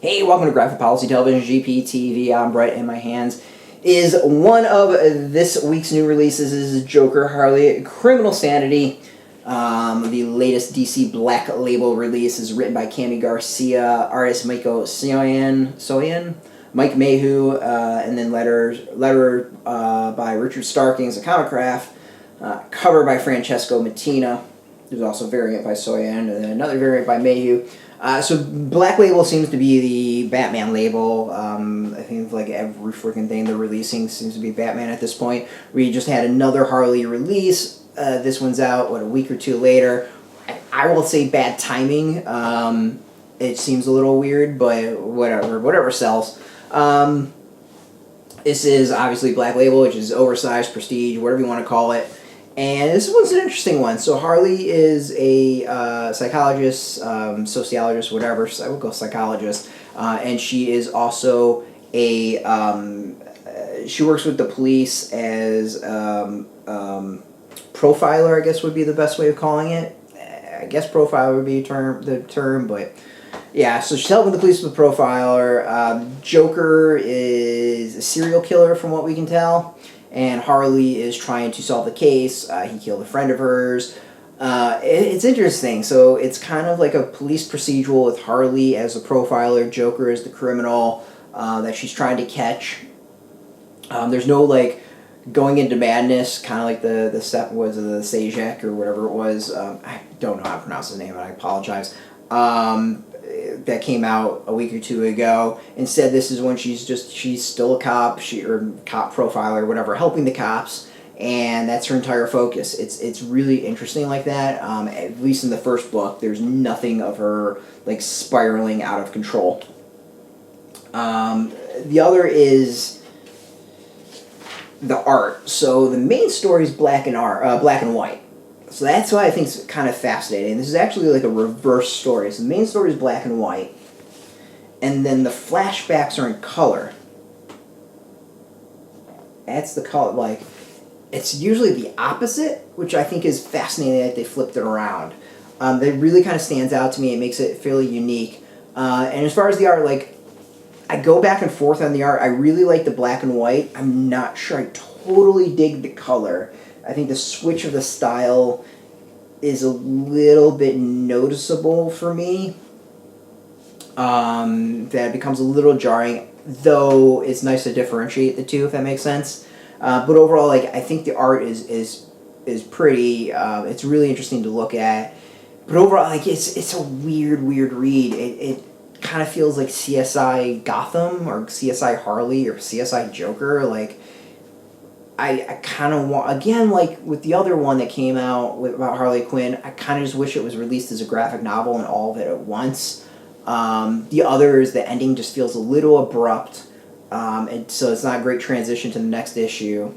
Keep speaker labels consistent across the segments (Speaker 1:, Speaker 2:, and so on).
Speaker 1: Hey, welcome to Graphic Policy Television, GPTV. I'm Brett, and my hands is one of this week's new releases is Joker, Harley, Criminal Sanity. The latest DC Black Label release is written by Garcia, artist Mico, Suayan, Mike Mayhew, and then letter by Richard Starkings of Comicraft, cover by Francesco Mattina. There's also a variant by Suayan, and then another variant by Mayhew. So Black Label seems to be the Batman label. I think like every freaking thing they're releasing seems to be Batman at this point. We just had another Harley release. This one's out, a week or two later. I will say bad timing. It seems a little weird, but whatever sells. This is obviously Black Label, which is oversized, prestige, whatever you want to call it. And this one's an interesting one. So Harley is a psychologist, sociologist, whatever. So I would go psychologist. And she is also a... she works with the police as profiler, I guess would be the best way of calling it. I guess profiler would be the term, but... Yeah, so she's helping the police with the profiler. Joker is a serial killer from what we can tell. And Harley is trying to solve the case. He killed a friend of hers. It's interesting. So it's kind of like a police procedural with Harley as a profiler, Joker as the criminal that she's trying to catch. There's no like going into madness, kind of like the step was the Sajak or whatever it was. I don't know how to pronounce his name, and I apologize. That came out a week or two ago. Instead, this is when she's still a cop, or cop profiler, whatever, helping the cops, and that's her entire focus. It's really interesting like that. At least in the first book, there's nothing of her like spiraling out of control. The other is the art. So the main story is black and white. So that's why I think it's kind of fascinating. This is actually like a reverse story. So the main story is black and white, and then the flashbacks are in color. That's the color. Like, it's usually the opposite, which I think is fascinating that they flipped it around. That really kind of stands out to me. It makes it fairly unique. And as far as the art, like, I go back and forth on the art. I really like the black and white. I'm not sure I totally dig the color. I think the switch of the style is a little bit noticeable for me. That becomes a little jarring, though it's nice to differentiate the two, if that makes sense. But overall, like, I think the art is pretty. It's really interesting to look at. But overall, like, it's a weird read. It kind of feels like CSI Gotham or CSI Harley or CSI Joker, like. I kind of want, again, like with the other one that came out about Harley Quinn, I kind of just wish it was released as a graphic novel and all of it at once. The other is the ending just feels a little abrupt, and so it's not a great transition to the next issue.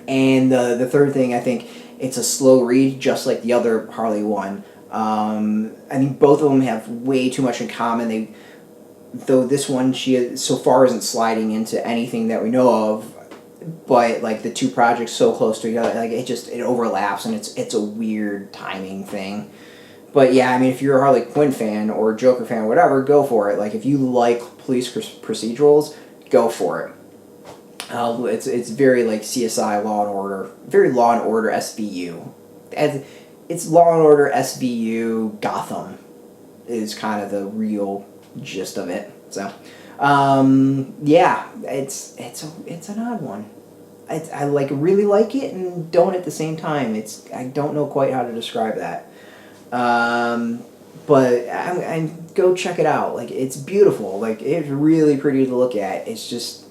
Speaker 1: And the third thing, I think it's a slow read, just like the other Harley one. I think both of them have way too much in common. Though this one, she so far isn't sliding into anything that we know of. But like the two projects so close to each other, like it overlaps, and it's a weird timing thing. But yeah, I mean, if you're a Harley Quinn fan or Joker fan or whatever, go for it. Like if you like police procedurals, go for it. It's very like CSI Law and Order, very Law and Order SVU. It's Law and Order SVU Gotham is kind of the real gist of it. So. Yeah, it's an odd one. I like really like it and don't at the same time. I don't know quite how to describe that. But I go check it out. Like, it's beautiful. Like, it's really pretty to look at. It's just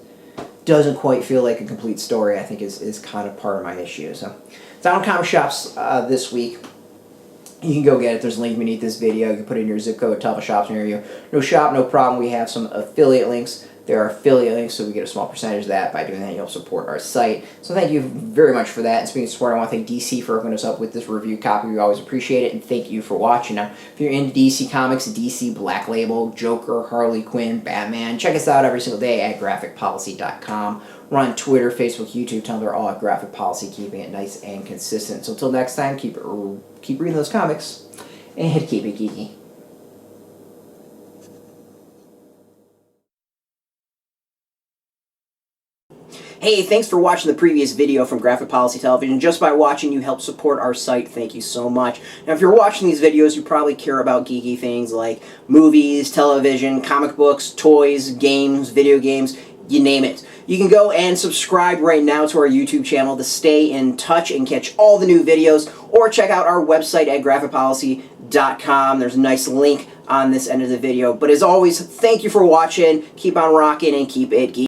Speaker 1: doesn't quite feel like a complete story, I think is kind of part of my issue. So it's out on comic shops this week. You can go get it. There's a link beneath this video. You can put in your zip code, tell the shops near you. No shop, no problem. We have some affiliate links. There are affiliate links, so we get a small percentage of that. By doing that, you'll support our site. So thank you very much for that. And speaking of support, I want to thank DC for hooking us up with this review copy. We always appreciate it, and thank you for watching. Now, if you're into DC Comics, DC Black Label, Joker, Harley Quinn, Batman, check us out every single day at graphicpolicy.com. We're on Twitter, Facebook, YouTube, Tumblr, all at Graphic Policy, keeping it nice and consistent. So until next time, keep reading those comics, and keep it geeky.
Speaker 2: Hey, thanks for watching the previous video from Graphic Policy Television. Just by watching, you help support our site. Thank you so much. Now, if you're watching these videos, you probably care about geeky things like movies, television, comic books, toys, games, video games, you name it. You can go and subscribe right now to our YouTube channel to stay in touch and catch all the new videos, or check out our website at graphicpolicy.com. There's a nice link on this end of the video. But as always, thank you for watching. Keep on rocking and keep it geeky.